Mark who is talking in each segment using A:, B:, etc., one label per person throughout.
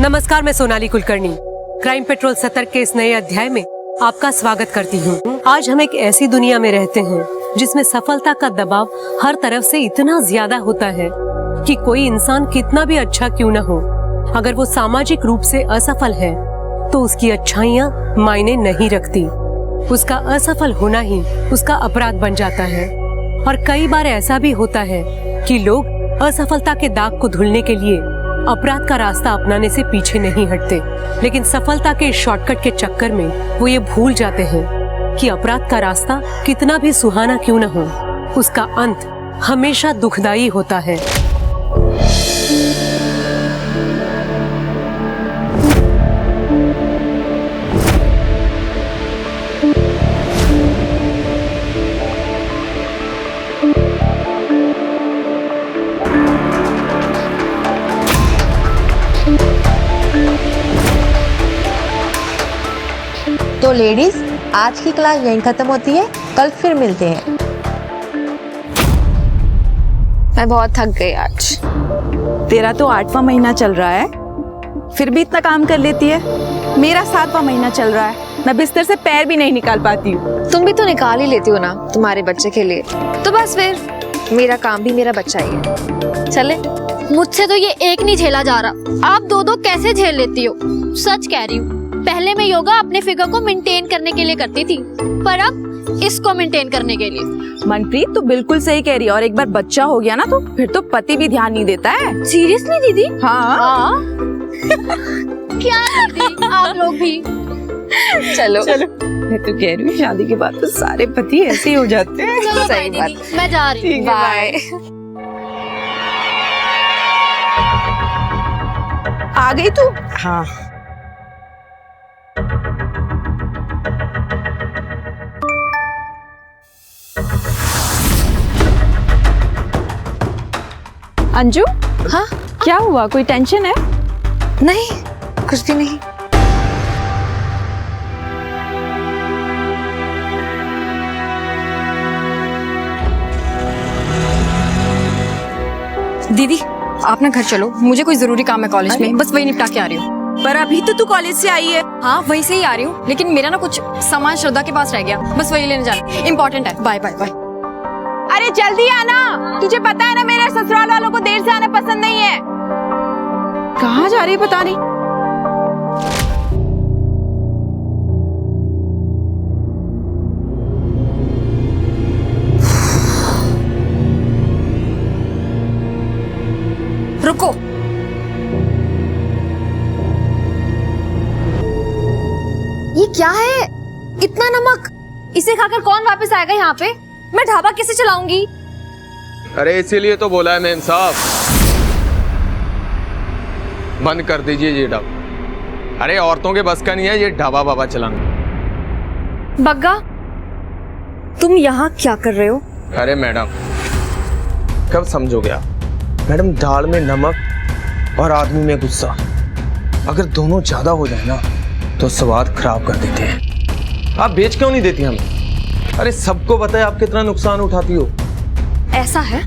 A: नमस्कार, मैं Sonali Kulkarni crime petrol सतर्क के इस नए अध्याय में आपका स्वागत करती हूँ। आज हम एक ऐसी दुनिया में रहते हैं जिसमें सफलता का दबाव हर तरफ से इतना ज्यादा होता है कि कोई इंसान कितना भी अच्छा क्यों न हो, अगर वो सामाजिक रूप से असफल है तो उसकी अच्छाइयाँ मायने नहीं रखती। उसका असफल होना ही उसका अपराध बन जाता है। और कई बार ऐसा भी होता है कि लोग असफलता के दाग को धुलने के लिए अपराध का रास्ता अपनाने से पीछे नहीं हटते, लेकिन सफलता के शॉर्टकट के चक्कर में वो ये भूल जाते हैं कि अपराध का रास्ता कितना भी सुहाना क्यों न हो, उसका अंत हमेशा दुखदाई होता है।
B: तो लेडीज, आज की क्लास यहीं खत्म होती है, कल फिर मिलते हैं।
C: मैं बहुत थक गई आज।
D: तेरा तो 8वां महीना चल रहा है, फिर भी इतना काम कर लेती है। मेरा 7वां महीना चल रहा है, मैं बिस्तर से पैर भी नहीं निकाल पाती हूँ।
C: तुम भी तो निकाल ही लेती हो ना तुम्हारे बच्चे के लिए, तो बस फिर मेरा काम भी मेरा बच्चा ही है। चले।
E: मुझसे तो ये एक नहीं झेला जा रहा, आप दो दो कैसे झेल लेती हो? सच कह रही हूँ, पहले मैं योगा अपने फिगर को मेंटेन करने के लिए करती थी, पर अब इसको मेंटेन करने के लिए।
D: मनप्रीत तो बिल्कुल सही कह रही है, और एक बार बच्चा हो गया ना तो फिर तो पति भी ध्यान नहीं देता है।
E: सीरियसली दीदी?
D: हाँ।
E: क्या दीदी, आप लोग भी।
C: चलो
D: चलो, मैं तो कह रही हूँ शादी के बाद तो सारे पति ऐसे ही हो जाते हैं।
E: चलो
C: सही
E: बाय
C: बात।
E: दीदी, मैं जा रही हूँ।
C: बाय।
D: आ गई तू? हाँ। अंजू,
C: हाँ?
D: क्या हुआ? कोई टेंशन है?
C: नहीं, कुछ भी नहीं।
F: दीदी, आप ना घर चलो, मुझे कोई जरूरी काम है कॉलेज में, बस वही निपटा के आ रही हूँ।
D: पर अभी तो तू कॉलेज से आई है।
F: हाँ, वहीं से ही आ रही हूँ, लेकिन मेरा ना कुछ सामान श्रद्धा के पास रह गया, बस वही लेने जाना, इम्पोर्टेंट है। Bye bye bye.
D: अरे जल्दी आना, तुझे पता है ना मेरे ससुराल वालों को देर से आना पसंद नहीं है। कहाँ जा रही है पता नहीं।
F: रुको,
E: ये क्या है? इतना नमक, इसे खाकर कौन वापस आएगा यहाँ पे? मैं ढाबा कैसे चलाऊंगी?
G: अरे इसीलिए तो बोला है मेम साहब, बंद कर दीजिए ये ढाबा। अरे औरतों के बस का नहीं है ये ढाबा बाबा चलाना।
E: बग्गा, तुम यहाँ क्या कर रहे हो?
G: अरे मैडम, कब समझोगे आप? मैडम, दाल में नमक और आदमी में गुस्सा, अगर दोनों ज्यादा हो जाए ना तो स्वाद खराब कर देते हैं। आप बेच क्यों नहीं देती हमें? अरे सबको पता है आप कितना नुकसान उठाती हो।
E: ऐसा है,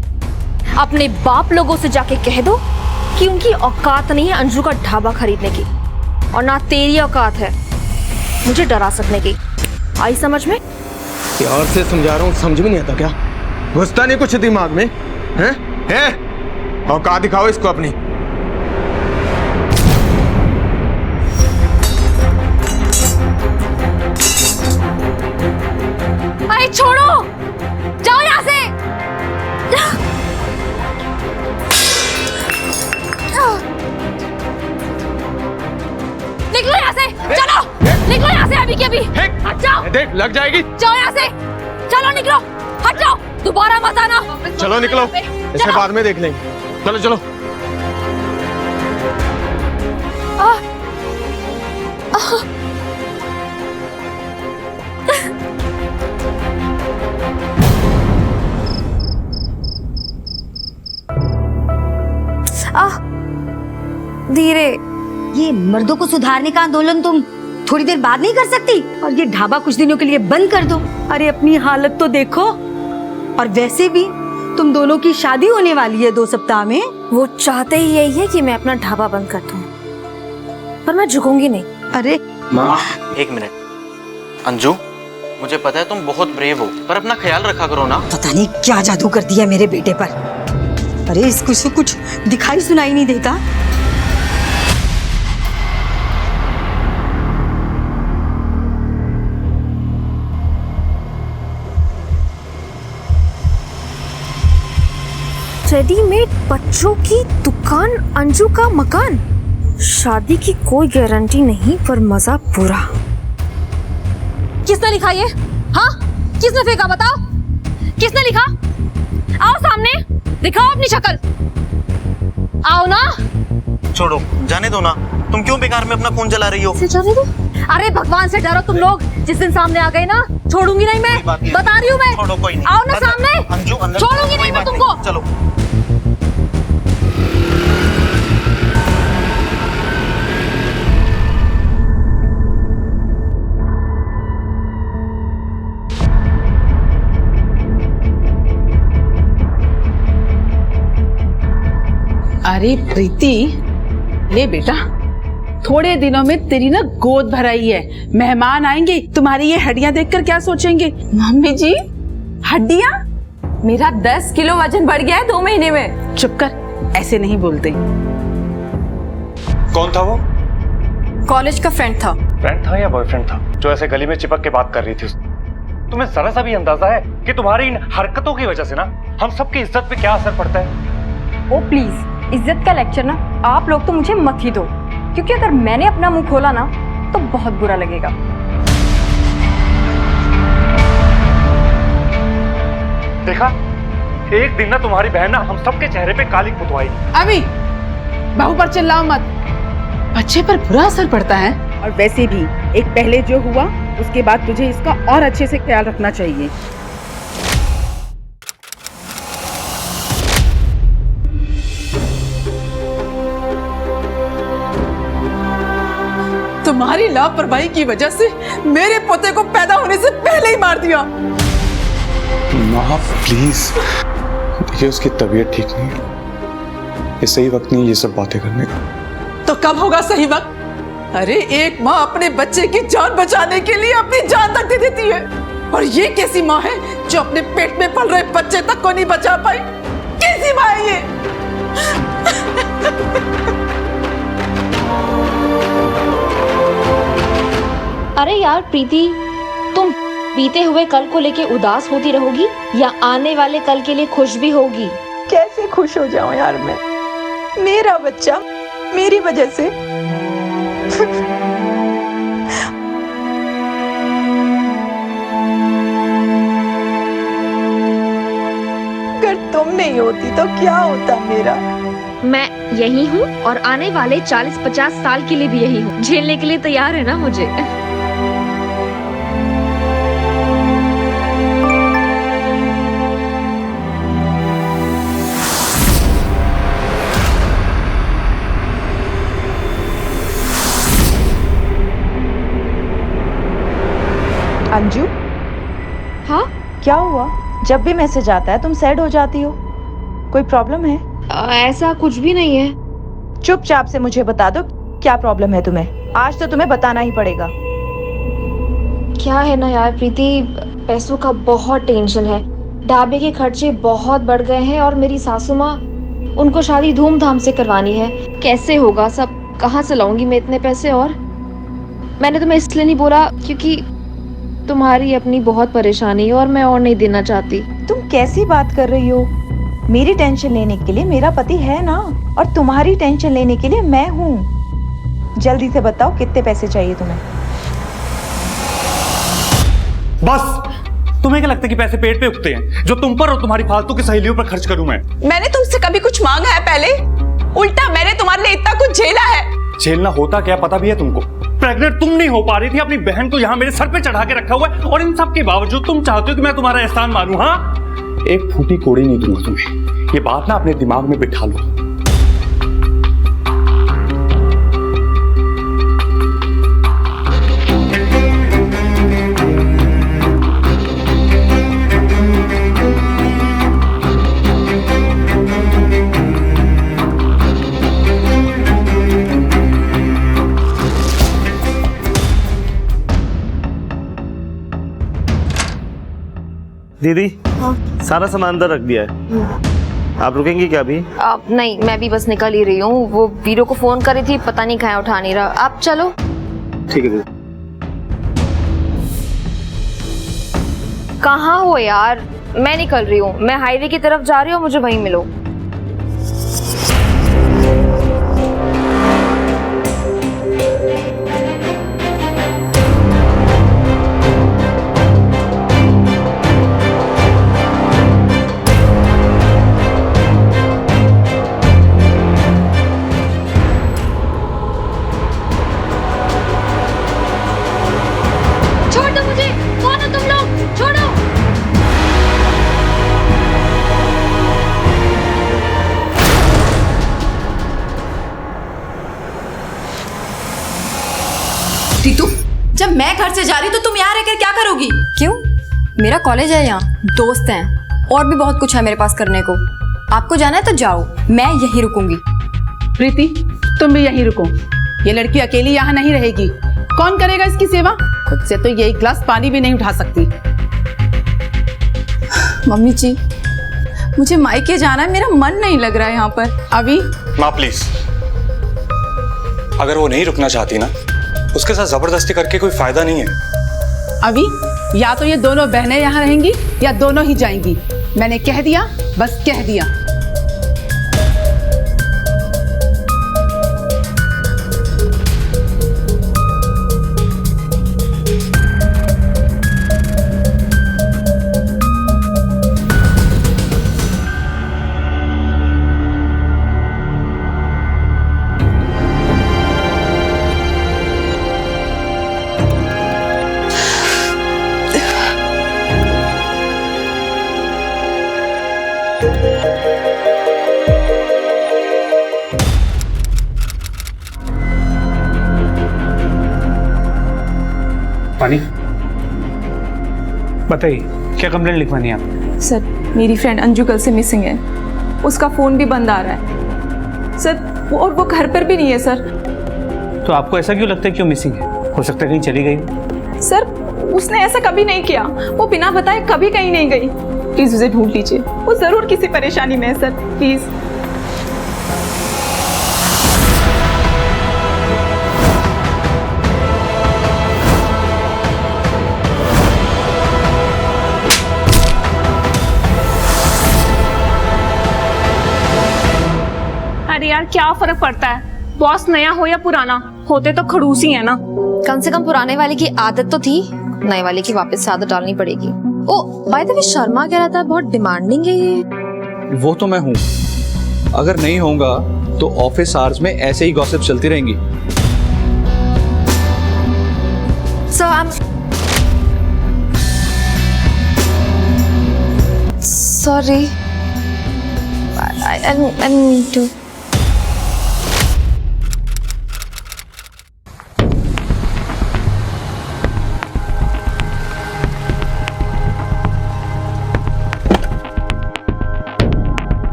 E: अपने बाप लोगों से जाके कह दो कि उनकी औकात नहीं है अंजू का ढाबा खरीदने की, और ना तेरी औकात है मुझे डरा सकने की। आई समझ में?
G: प्यार से समझा रहा हूँ, समझ में नहीं आता क्या? घुसता नहीं कुछ दिमाग में? हैं? औकात दिखाओ इसको अपनी।
E: अरे छोड़ो, जाओ यहाँ से। निकलो यहाँ से, चलो निकलो यहाँ से अभी के अभी। हट जाओ।
G: देख लग जाएगी।
E: जाओ यहाँ से, चलो निकलो, हट जाओ, दोबारा मत आना।
G: चलो निकलो, इसे बाद में देख लेंगे। चलो चलो।
E: धीरे।
H: ये मर्दों को सुधारने का आंदोलन तुम थोड़ी देर बाद नहीं कर सकती? और ये ढाबा कुछ दिनों के लिए बंद कर दो।
D: अरे अपनी हालत तो देखो।
H: और वैसे भी तुम दोनों की शादी होने वाली है 2 सप्ताह में।
E: वो चाहते ही यही है कि मैं अपना ढाबा बंद कर दूं। पर मैं झुकूंगी नहीं।
H: अरे
G: माँ,
I: एक मिनट। अंजू, मुझे पता है तुम बहुत ब्रेव हो, पर अपना ख्याल रखा करो ना।
H: पता नहीं क्या जादू कर दिया मेरे बेटे पर। अरे इसको से कुछ दिखाई सुनाई नहीं देता।
E: रेडीमेड बच्चों की दुकान, अंजू का मकान। शादी की कोई गारंटी नहीं पर मजा पूरा। किसने लिखा ये? हाँ, किसने फेंका बताओ? किसने लिखा? आओ सामने, दिखाओ अपनी शक्ल। आओ ना।
I: छोड़ो, जाने दो ना। तुम क्यों बेकार में अपना खून जला रही हो?
E: जाने दो। अरे भगवान से डरो तुम लोग। जिस दिन सामने आ गए ना, छोड़ूंगी नहीं मैं। बता रही हूँ मैं।
I: छोड़ो, कोई नहीं।
E: आओ ना सामने।
I: अंजू, अंदर
E: छोड़ूंगी नहीं मैं तुमको।
I: चलो।
J: अरे प्रीति, ले बेटा, थोड़े दिनों में तेरी ना गोद भराई है। मेहमान आएंगे, तुम्हारी ये हड्डियां देखकर क्या सोचेंगे?
D: मम्मी जी, हड्डियां? मेरा 10 किलो वजन बढ़ गया है 2 महीने में।
J: चुप कर, ऐसे नहीं बोलते।
K: कौन था वो?
F: कॉलेज का फ्रेंड था।
K: फ्रेंड था या बॉयफ्रेंड था जो ऐसे गली में चिपक के बात कर रही थी उससे? तुम्हें जरा सा भी अंदाजा है कि तुम्हारी इन हरकतों की वजह से ना हम सबकी इज्जत पे क्या असर पड़ता है?
F: ओ प्लीज, इज्जत का लेक्चर ना आप लोग तो मुझे मत ही दो, क्योंकि अगर मैंने अपना मुंह खोला ना तो बहुत बुरा लगेगा।
K: देखा, एक दिन ना तुम्हारी बहन ना हम सबके चेहरे पे काली पुतवाएगी।
J: अभी बहू पर चिल्लाओ मत, बच्चे पर बुरा असर पड़ता है। और वैसे भी एक पहले जो हुआ उसके बाद तुझे इसका और अच्छे से ख्याल रखना चाहिए। तुम्हारी लापरवाही की वजह से मेरे पोते को पैदा होने से पहले ही मार दिया।
K: माँ प्लीज, देखिए उसकी तबीयत ठीक नहीं है, ये सही वक्त नहीं ये सब बातें करने का।
J: तो कब होगा सही वक्त? अरे एक माँ अपने बच्चे की जान बचाने के लिए अपनी जान तक दे देती है, और ये कैसी माँ है जो अपने पेट में पल रहे बच्चे तक को नहीं बचा पाई? कैसी माँ है ये?
L: अरे यार प्रीति, तुम बीते हुए कल को लेके उदास होती रहोगी या आने वाले कल के लिए खुश भी होगी?
D: कैसे खुश हो जाऊं यार मैं? मेरा बच्चा मेरी वजह से। अगर तुम नहीं होती तो क्या होता मेरा?
L: मैं यही हूँ और आने वाले 40-50 साल के लिए भी यही हूँ। झेलने के लिए तैयार है ना मुझे?
D: अंजू,
L: हाँ,
D: क्या हुआ? जब भी मैसेज आता है तुम सैड हो जाती हो, कोई प्रॉब्लम है?
L: ऐसा कुछ भी नहीं है।
D: चुपचाप से मुझे बता दो क्या प्रॉब्लम है तुम्हें। आज तो तुम्हें बताना ही पड़ेगा।
L: क्या है ना यार प्रीति, पैसों का बहुत टेंशन है। ढाबे के खर्चे बहुत बढ़ गए हैं और मेरी सासू माँ, उनको शादी धूमधाम से करवानी है। कैसे होगा सब? कहाँ से लाऊंगी मैं इतने पैसे? और मैंने तुम्हें इसलिए नहीं बोला क्योंकि तुम्हारी अपनी बहुत परेशानी है और मैं और नहीं देना चाहती।
D: तुम कैसी बात कर रही हो? मेरी टेंशन लेने के लिए मेरा पति है ना, और तुम्हारी टेंशन लेने के लिए मैं हूँ। जल्दी से बताओ कितने पैसे चाहिए तुम्हें?
K: बस, तुम्हें क्या लगता है कि पैसे पेट पे उगते हैं जो तुम पर और तुम्हारी फालतू की सहेलियों पर खर्च करूं मैं?
D: मैंने तुमसे कभी कुछ मांगा है पहले? उल्टा मैंने तुम्हारे लिए इतना कुछ झेला है।
K: झेलना होता क्या पता भी है तुमको? प्रेग्नेंट तुम नहीं हो पा रही थी, अपनी बहन को यहाँ मेरे सर पे चढ़ा के रखा हुआ है, और इन सब के बावजूद तुम चाहते हो कि मैं तुम्हारा एहसान मानूं? हाँ, एक फूटी कोड़ी नहीं दूंगा तुम्हें। ये बात ना अपने दिमाग में बिठा लो। दीदी सारा सामान अंदर रख दिया है, आप रुकेंगी क्या अभी?
C: नहीं, मैं भी बस निकल ही रही हूँ। वो वीरो को फोन करी थी, पता नहीं कहाँ उठा नहीं रहा। आप चलो।
K: ठीक है दीदी।
C: कहाँ हो यार? मैं निकल रही हूँ, मैं हाईवे की तरफ जा रही हूँ, मुझे वहीं मिलो।
E: छोड़ दो मुझे, कौन हो तुम लोग? छोड़ो।
D: टीटू, जब मैं घर से जा रही तो तुम यहाँ रहकर क्या करोगी?
F: क्यों? मेरा कॉलेज है, यहाँ दोस्त हैं और भी बहुत कुछ है मेरे पास करने को। आपको जाना है तो जाओ, मैं यहीं रुकूंगी।
J: प्रीति, तुम भी यहीं रुको। ये लड़की अकेली यहाँ नहीं रहेगी। कौन करेगा इसकी सेवा? खुद से तो ये एक गिलास पानी भी नहीं उठा सकती।
D: मम्मी जी, मुझे मायके जाना है, मेरा मन नहीं लग रहा है यहाँ पर।
J: अभी
M: माँ प्लीज, अगर वो नहीं रुकना चाहती ना, उसके साथ जबरदस्ती करके कोई फायदा नहीं है।
J: अभी या तो ये दोनों बहनें यहाँ रहेंगी या दोनों ही जाएंगी। मैंने कह दिया, बस कह दिया।
K: पानी, बताइए क्या कंप्लेंट लिखवानी है आप?
D: सर, मेरी फ्रेंड अंजू कल से मिसिंग है। उसका फ़ोन भी बंद आ रहा है सर, और वो घर पर भी नहीं है सर।
K: तो आपको ऐसा क्यों लगता है क्यों मिसिंग है? हो सकता है कहीं चली गई।
D: सर, उसने ऐसा कभी नहीं किया। वो बिना बताए कभी कहीं नहीं गई। प्लीज़ उसे ढूंढ लीजिए, वो ज़रूर किसी परेशानी में है सर, प्लीज़।
E: अरे यार, क्या फर्क पड़ता है? बॉस नया हो या पुराना, होते तो खड़ूस ही है ना।
C: कम से कम पुराने वाले की आदत तो थी, नए वाले की वापस से आदत डालनी पड़ेगी। ओ बाय द वे, शर्मा कह रहा था बहुत डिमांडिंग है ये।
M: वो तो मैं हूँ, अगर नहीं होगा तो ऑफिस आवर्स में ऐसे ही गॉसिप चलती रहेंगी।
C: So I'm sorry. I need to.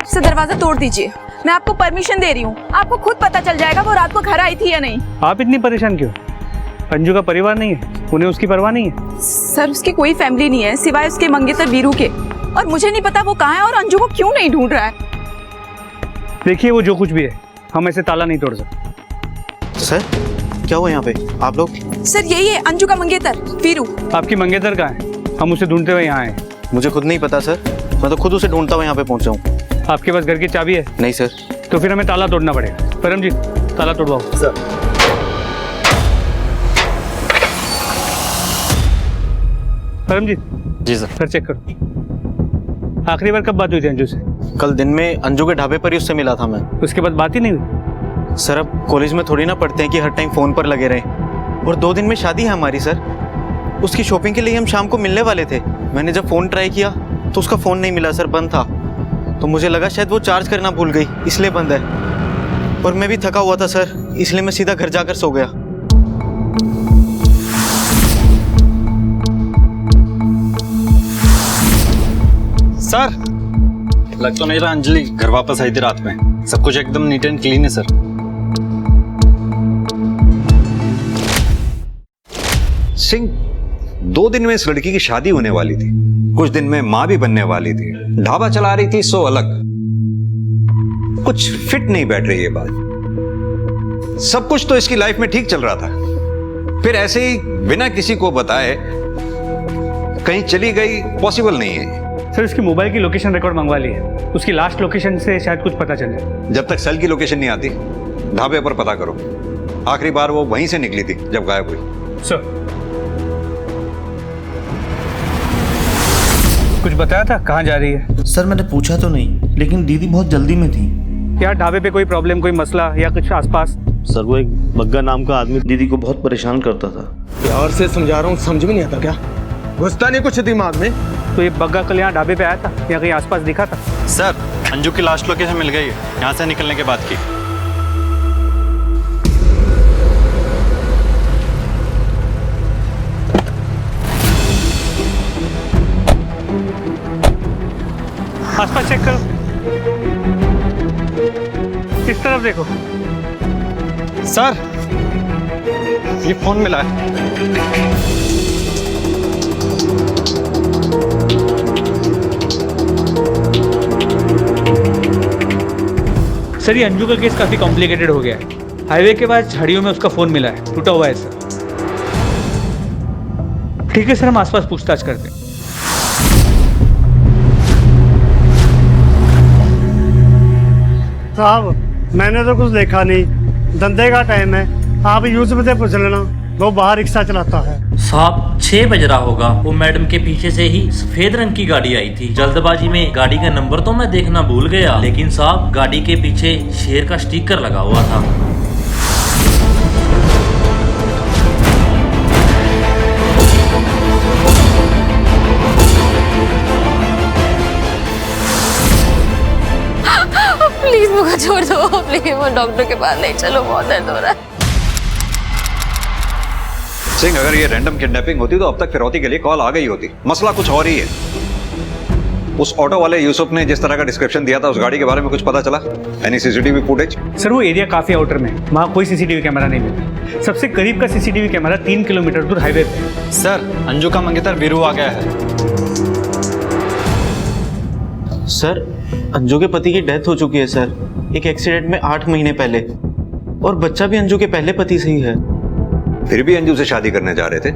D: से दरवाजा तोड़ दीजिए, मैं आपको परमिशन दे रही हूँ। आपको खुद पता चल जाएगा वो रात को घर आई थी या नहीं।
K: आप इतनी परेशान क्यों? अंजू का परिवार नहीं है, उन्हें उसकी परवाह नहीं है।
D: सर, उसकी कोई फैमिली नहीं है सिवाय उसके मंगेतर वीरू के, और मुझे नहीं पता वो कहाँ है और अंजू को क्यों नहीं ढूंढ रहा है।
K: देखिए, वो जो कुछ भी है, हम ऐसे ताला नहीं तोड़ सकते।
I: सर, क्या हुआ यहाँ पे? आप लोग?
D: सर, यही है अंजू का मंगेतर वीरू।
K: आपकी मंगेतर कहाँ है? हम उसे ढूंढते हुए यहाँ आए।
I: मुझे खुद नहीं पता सर, मैं तो खुद उसे ढूंढता हुआ यहाँ पे पहुँचा हूँ।
K: आपके पास घर की चाबी है?
I: नहीं सर।
K: तो फिर हमें ताला तोड़ना पड़ेगा। परम जी, ताला तोड़वाओ। सर। परम जी।
I: जी सर।
K: घर चेक करो। आखिरी बार कब बात हुई थी अंजू से?
I: कल दिन में अंजू के ढाबे पर ही उससे मिला था मैं।
K: उसके बाद बात ही नहीं हुई?
I: सर, अब कॉलेज में थोड़ी ना पढ़ते हैं कि हर टाइम फोन पर लगे रहें। और 2 दिन में शादी है हमारी सर। उसकी शॉपिंग के लिए हम शाम को मिलने वाले थे। मैंने जब फ़ोन ट्राई किया तो उसका फ़ोन नहीं मिला सर, बंद था। तो मुझे लगा शायद वो चार्ज करना भूल गई, इसलिए बंद है। और मैं भी थका हुआ था सर, इसलिए मैं सीधा घर जाकर सो गया।
M: सर, लग तो नहीं रहा अंजलि घर वापस आई थी रात में। सब कुछ एकदम नीट एंड क्लीन है सर।
N: सिंह, 2 दिन में इस लड़की की शादी होने वाली थी, कुछ दिन में मां भी बनने वाली थी, ढाबा चला रही थी, सो अलग। कुछ फिट नहीं बैठ रही ये बात। सब कुछ तो इसकी लाइफ में ठीक चल रहा था, फिर ऐसे ही बिना किसी को बताए कहीं चली गई, पॉसिबल नहीं है।
K: सर उसकी मोबाइल की लोकेशन रिकॉर्ड मंगवा ली है, उसकी लास्ट लोकेशन से शायद कुछ पता चल जाए।
N: जब तक सेल की लोकेशन नहीं आती, ढाबे पर पता करो। आखिरी बार वो वहीं से निकली थी जब गायब हुई।
K: सर कुछ बताया था कहाँ जा रही है?
O: सर मैंने पूछा तो नहीं, लेकिन दीदी बहुत जल्दी में थी।
K: यार ढाबे पे कोई प्रॉब्लम, कोई मसला या कुछ आसपास?
O: सर वो एक बग्गा नाम का आदमी दीदी को बहुत परेशान करता था।
G: प्यार से समझा रहा हूँ, समझ में नहीं आता क्या? घुसता नहीं कुछ दिमाग में।
K: तो ये बग्गा कल यहाँ ढाबे पे आया था या कहीं आसपास दिखा था?
M: सर अंजू की लास्ट लोकेशन मिल गई है, यहाँ से निकलने के बाद की।
K: आसपास चेक करो, इस तरफ देखो।
M: सर ये फोन मिला है।
P: सर ये अंजू का केस काफी कॉम्प्लिकेटेड हो गया है। हाईवे के बाद झाड़ियों में उसका फोन मिला है, टूटा हुआ है सर। ठीक है सर, हम आसपास पूछताछ करते हैं।
Q: साहब मैंने तो कुछ देखा नहीं, धंधे का टाइम है, आप यूसुफ से पूछ लेना, वो बाहर रिक्शा चलाता है।
R: साहब 6 बज रहा होगा, वो मैडम के पीछे से ही सफेद रंग की गाड़ी आई थी। जल्दबाजी में गाड़ी का नंबर तो मैं देखना भूल गया, लेकिन साहब गाड़ी के पीछे शेर का स्टिकर लगा हुआ था।
C: प्लीज मुझे छोड़ दो, प्लीज वो डॉक्टर के पास नहीं चलो, बहुत दर्द हो रहा है।
N: सिंह, अगर ये रैंडम किडनैपिंग होती तो अब तक फिरौती के लिए कॉल आ गई होती। मसला कुछ और ही है। उस ऑटो वाले यूसुफ ने जिस तरह का डिस्क्रिप्शन दिया था, उस गाड़ी के बारे में कुछ पता चला? Any CCTV footage?
K: सर वो एरिया काफी आउटर में, वहाँ कोई सीसीटीवी कैमरा नहीं मिला। सबसे करीब का सीसीटीवी कैमरा 3 किलोमीटर दूर हाईवे पे।
M: सर अंजू का मंगेतर वीरू आ गया है।
I: सर अंजू के पति की डेथ हो चुकी है सर, एक एक्सीडेंट में 8 महीने पहले, और बच्चा भी अंजू के पहले पति से ही है।
N: फिर भी अंजू से शादी करने जा रहे थे?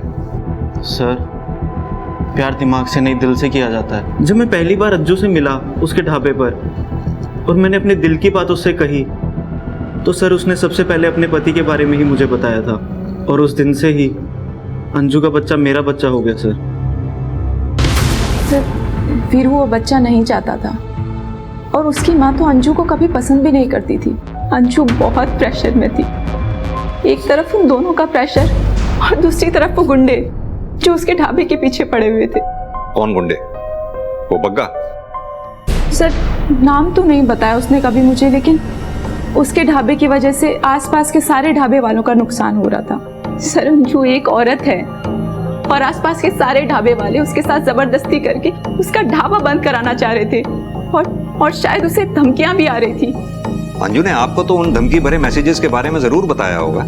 I: सर प्यार दिमाग से नहीं, दिल से किया जाता है। जब मैं पहली बार अंजू से मिला उसके ढाबे पर और मैंने अपने दिल की बात उससे कही, तो सर उसने सबसे पहले अपने पति के बारे में ही मुझे बताया था, और उस दिन से ही अंजू का बच्चा मेरा बच्चा हो गया। सर
D: वीरू वो बच्चा नहीं चाहता था, और उसकी माँ तो अंजू को कभी पसंद भी नहीं करती थी। अंजू बहुत प्रेशर में थी, एक तरफ उन दोनों का प्रेशर और दूसरी तरफ वो गुंडे जो उसके ढाबे के पीछे पड़े हुए थे।
N: कौन गुंडे? वो बग्गा?
D: सर नाम तो नहीं बताया उसने कभी मुझे, लेकिन उसके ढाबे की वजह से आसपास के सारे ढाबे वालों का नुकसान हो रहा था। सर अंजू एक औरत है और आसपास के सारे ढाबे वाले उसके साथ जबरदस्ती करके उसका ढाबा बंद कराना चाह रहे थे, और शायद उसे धमकियां भी आ रही थी।
N: अंजू ने आपको तो उन धमकी भरे मैसेजेस के बारे में जरूर बताया होगा।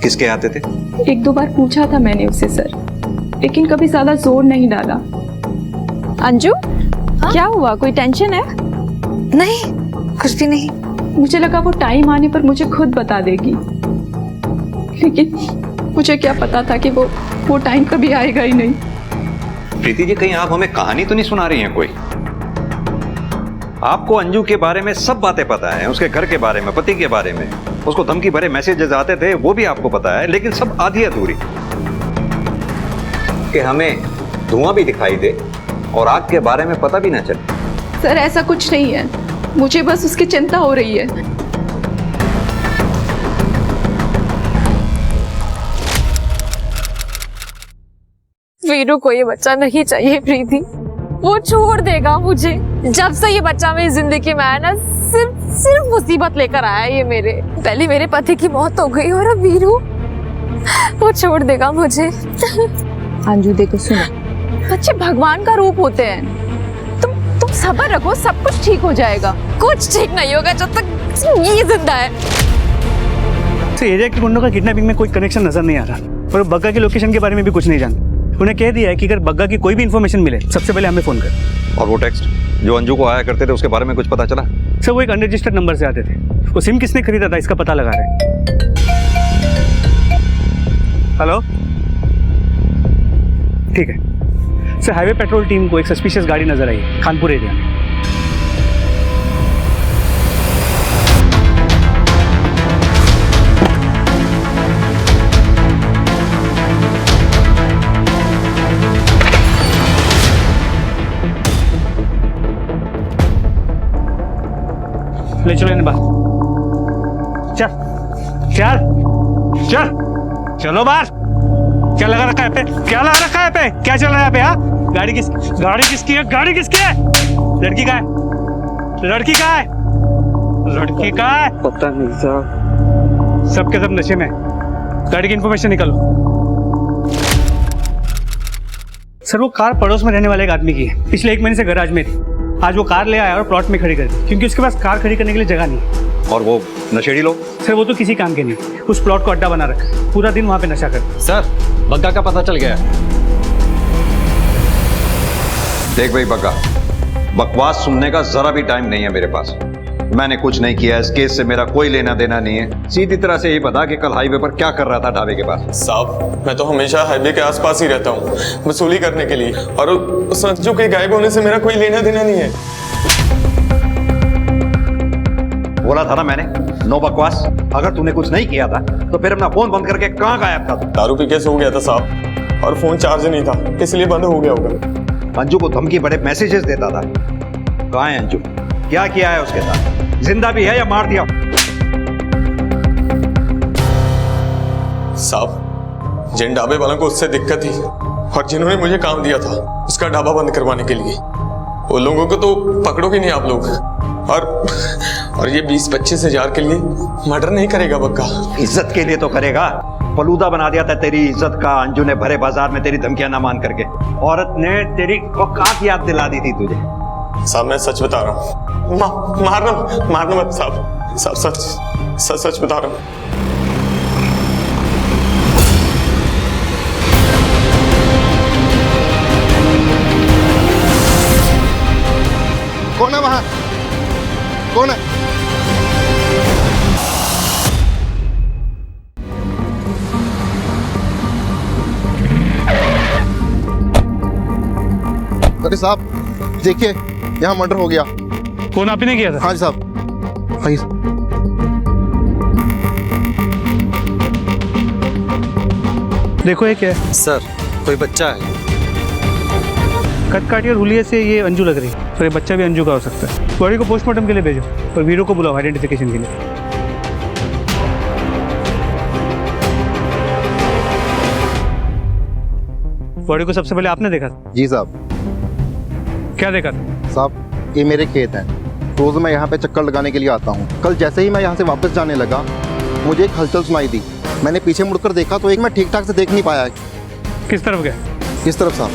N: किसके आते थे?
D: 1-2 बार पूछा था मैंने उससे सर, लेकिन कभी ज्यादा जोर नहीं डाला। अंजू क्या हुआ, कोई टेंशन है?
C: नहीं, कुछ भी नहीं।
D: मुझे लगा वो टाइम आने पर मुझे खुद बता देगी, लेकिन मुझे क्या पता था कि वो टाइम कभी आएगा ही नहीं।
N: प्रीति जी, कहीं आप हमें कहानी तो नहीं सुना रही हैं कोई? आपको अंजू के बारे में सब बातें पता है, उसके घर के बारे में, पति के बारे में, उसको धमकी भरे मैसेजेस आते थे वो भी आपको पता है, लेकिन सब आधी अधूरी। कि हमें धुआं भी दिखाई दे और आग के बारे में पता भी ना चले।
D: सर ऐसा कुछ नहीं है, मुझे बस उसकी चिंता हो रही है।
C: वीरू को ये बच्चा नहीं चाहिए प्रीति, वो छोड़ देगा मुझे। जब से ये बच्चा मेरी जिंदगी में आया ना, सिर्फ मुसीबत लेकर आया ये मेरे। पहले मेरे पति की मौत हो गई और अब वीरू, वो छोड़ देगा मुझे।
D: अंजू देखो सुनो,
C: बच्चे भगवान का रूप होते हैं, तुम सब्र रखो, सब कुछ ठीक हो जाएगा। कुछ ठीक नहीं होगा जब तक ये जिंदा है।
K: एरिया के गुंडों का किडनैपिंग में कोई कनेक्शन नजर नहीं आ रहा।
Q: और वो बग्गा की लोकेशन के बारे में भी कुछ नहीं जानते। उन्हें कह दिया है कि अगर बग्गा की कोई भी इन्फॉर्मेशन मिले सबसे पहले हमें फ़ोन कर।
N: और वो टेक्स्ट जो अंजू को आया करते थे उसके बारे में कुछ पता चला?
Q: सर वो एक अनरजिस्टर्ड नंबर से आते थे। वो सिम किसने खरीदा था इसका पता लगा रहे हैं। हेलो, ठीक है सर। हाईवे पेट्रोल टीम को एक सस्पिशियस गाड़ी नजर आई है खानपुर एरिया में। ले चलो इन्हें बाहर। चल चल चल, चलो बाहर। क्या लगा रखा है पे? क्या लगा रखा है पे? क्या चल रहा है यहाँ पे? हाँ, गाड़ी किसकी है? गाड़ी किसकी है? लड़की का है? लड़की का है? लड़की का है?
G: पता नहीं साहब।
Q: सबके सब नशे में। गाड़ी की इंफॉर्मेशन निकालो। सर वो कार पड़ोस में रहने वाले एक आदमी की है। पिछले 1 महीने से गैराज में थी। आज वो कार ले आया और प्लॉट में खड़ी कर दी, क्योंकि उसके पास कार खड़ी करने के लिए जगह नहीं है।
N: और वो नशेड़ी लोग?
Q: सर वो तो किसी काम के नहीं, उस प्लॉट को अड्डा बना रखा, पूरा दिन वहाँ पे नशा करते।
M: सर बग्गा का पता चल गया।
N: देख भाई बग्गा, बकवास सुनने का जरा भी टाइम नहीं है मेरे पास। मैंने कुछ नहीं किया, इस केस से मेरा कोई लेना देना नहीं है। सीधी तरह से ये बता कि कल हाईवे पर क्या कर रहा था ढाबे के पास?
G: साहब मैं तो हमेशा हाईवे के आसपास ही रहता हूँ वसूली करने के लिए, और उस अंजू के गायब होने से मेरा कोई लेना देना नहीं है।
N: बोला था ना मैंने, नो बकवास। अगर तूने कुछ नहीं किया था तो फिर अपना फोन बंद करके कहाँ गायब था?
G: दारू पी के सो गया था साहब, और फोन चार्ज नहीं था इसलिए बंद हो गया होगा।
N: अंजू को धमकी बड़े मैसेजेस देता था। कहाँ है अंजू? क्या किया है उसके साथ? जिंदा भी है या मार दिया?
G: साहब जिन ढाबे वालों को उससे दिक्कत थी और जिन्होंने मुझे काम दिया था उसका ढाबा बंद करवाने के लिए, वो लोगों को तो पकड़ोगे नहीं आप लोग। और ये 20-25 हजार के लिए मर्डर नहीं करेगा बग्गा।
N: इज्जत के लिए तो करेगा। फलूदा बना दिया था तेरी इज्जत का अंजू ने भरे बाजार में तेरी धमकियां ना मान करके। औरत ने तेरी औकात याद दिला दी थी तुझे।
G: साहब मैं सच बता रहा हूँ। मारना मत साहब। साहब सच बता रहा हूँ।
S: कौन है वहां? कौन है? अरे साहब देखिए, यहाँ मर्डर हो गया।
Q: कौन? आप ही ने किया था?
S: हाँ जी साहब। आइए।
Q: देखो ये क्या है?
M: सर कोई बच्चा है।
Q: कटकाटी और हुलिये से ये अंजू लग रही है, और ये बच्चा भी अंजू का हो सकता है। बॉडी को पोस्टमार्टम के लिए भेजो और वीरो को बुलाओ आइडेंटिफिकेशन के लिए। बॉडी को सबसे पहले आपने देखा था?
S: जी साहब।
Q: क्या देखा था?
S: साहब ये मेरे खेत हैं, रोज मैं यहाँ पे चक्कर लगाने के लिए आता हूँ। कल जैसे ही मैं यहाँ से वापस जाने लगा मुझे एक हलचल सुनाई दी। मैंने पीछे मुड़कर देखा तो एक मैं ठीक ठाक से देख नहीं पाया।
Q: किस तरफ गया?
S: किस तरफ साहब?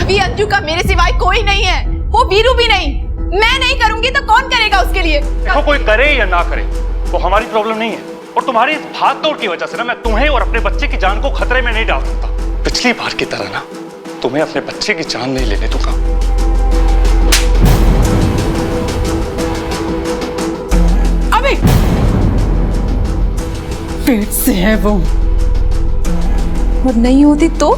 D: अभी अंजू का मेरे सिवाय कोई नहीं है, वो वीरू भी नहीं। मैं नहीं करूंगी तो कौन करेगा उसके लिए?
K: देखो कोई करे या ना करे वो हमारी प्रॉब्लम नहीं है, और तुम्हारी इस भाग दौड़ की वजह से ना मैं तुम्हें और अपने बच्चे की जान को खतरे में नहीं डाल सकता। पिछली बार की तरह ना तुम्हें अपने बच्चे की जान नहीं लेने दूंगा।
J: अबे पेट से है वो,
D: और नहीं होती तो?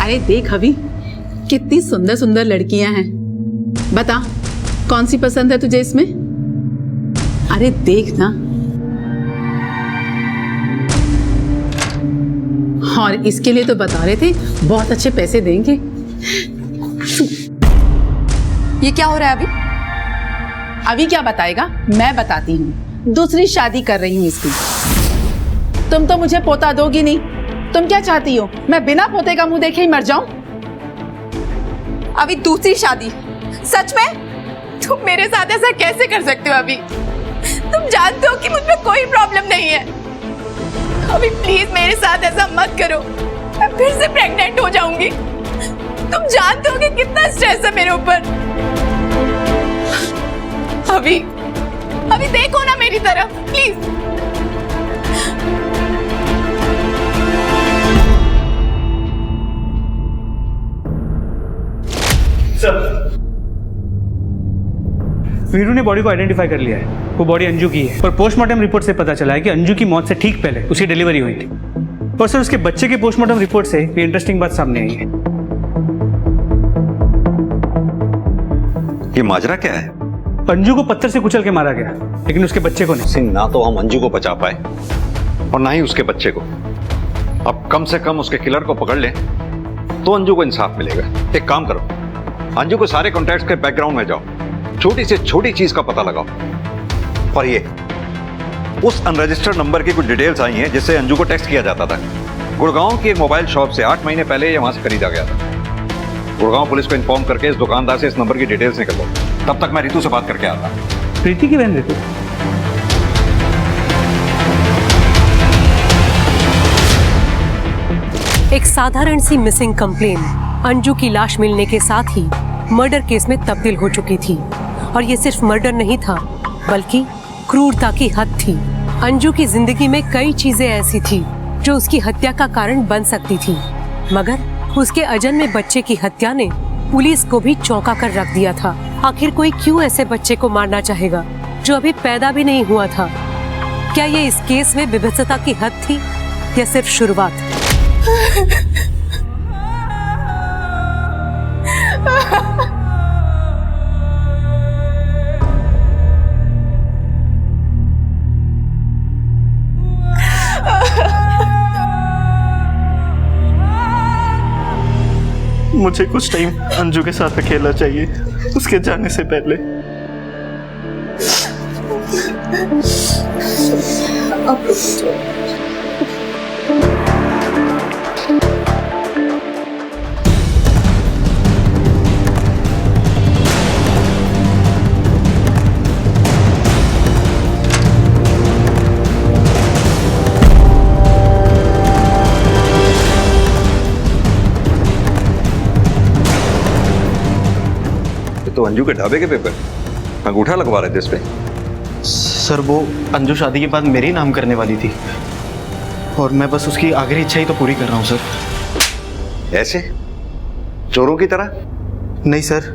J: अरे देख अभी कितनी सुंदर सुंदर लड़कियां हैं, बता कौन सी पसंद है तुझे इसमें? अरे देख ना। और इसके लिए तो बता रहे थे बहुत अच्छे पैसे देंगे।
D: ये क्या हो रहा है अभी?
J: अभी क्या बताएगा, मैं बताती हूँ। दूसरी शादी कर रही हूँ इसकी। तुम तो मुझे पोता दोगी नहीं, तुम क्या चाहती हो, मैं बिना पोते का मुंह देखे ही मर जाऊं?
D: अभी दूसरी शादी? सच में? तुम मेरे साथ ऐसा कैसे कर सकते हो? अभी तुम जानते हो कि मुझ में कोई प्रॉब्लम नहीं है। अभी प्लीज मेरे साथ ऐसा मत करो, मैं फिर से प्रेग्नेंट हो जाऊंगी। तुम जानते हो कि कितना स्ट्रेस है मेरे ऊपर। अभी देखो ना मेरी तरफ प्लीज।
P: वीरू ने बॉडी को आइडेंटिफाई कर लिया है। वो बॉडी अंजू की है, पर पोस्टमार्टम रिपोर्ट से पता चला है कि अंजू की मौत से ठीक पहले उसकी डिलीवरी हुई थी। और सर उसके बच्चे के पोस्टमार्टम रिपोर्ट से ये इंटरेस्टिंग बात सामने आई है।
N: ये माजरा क्या है?
P: अंजू को पत्थर से कुचल के मारा गया, लेकिन उसके बच्चे को नहीं।
N: सिंह, ना तो हम अंजू को बचा पाए और ना ही उसके बच्चे को। अब कम से कम उसके किलर को पकड़ लें तो अंजू को इंसाफ मिलेगा। एक काम करो, अंजू को सारे कॉन्टैक्ट्स के बैकग्राउंड में जाओ, छोटी से छोटी चीज का पता लगाओ। और ये उस अनरजिस्टर्ड नंबर की कुछ डिटेल्स आई हैं जिससे अंजू को टेक्स्ट किया जाता था। गुड़गांव की एक मोबाइल शॉप से 8 महीने पहले ये वहां से खरीदा गया था। गुड़गांव पुलिस को इन्फॉर्म करके इस दुकानदार से इस नंबर की डिटेल्स निकल लो। तब तक मैं रितु से बात करके आता।
P: प्रीति की बहन रितु?
A: एक साधारण सी मिसिंग कंप्लेन अंजू की लाश मिलने के साथ ही मर्डर केस में तब्दील हो चुकी थी। और ये सिर्फ मर्डर नहीं था, बल्कि क्रूरता की हद थी। अंजू की जिंदगी में कई चीजें ऐसी थी जो उसकी हत्या का कारण बन सकती थी, मगर उसके अजन्मे बच्चे की हत्या ने पुलिस को भी चौंका कर रख दिया था। आखिर कोई क्यों ऐसे बच्चे को मारना चाहेगा जो अभी पैदा भी नहीं हुआ था? क्या ये इस केस में विभत्सता की हद थी या सिर्फ शुरुआत?
M: मुझे कुछ टाइम अंजू के साथ अकेला चाहिए, उसके जाने से पहले।
N: तो अंजू के ढाबे के पेपर अंगूठा लगवा रहे थे इस पे।
I: सर वो अंजू शादी के बाद मेरे ही नाम करने वाली थी और मैं बस उसकी आखिरी इच्छा ही तो पूरी कर रहा हूँ सर।
N: ऐसे चोरों की तरह?
I: नहीं सर,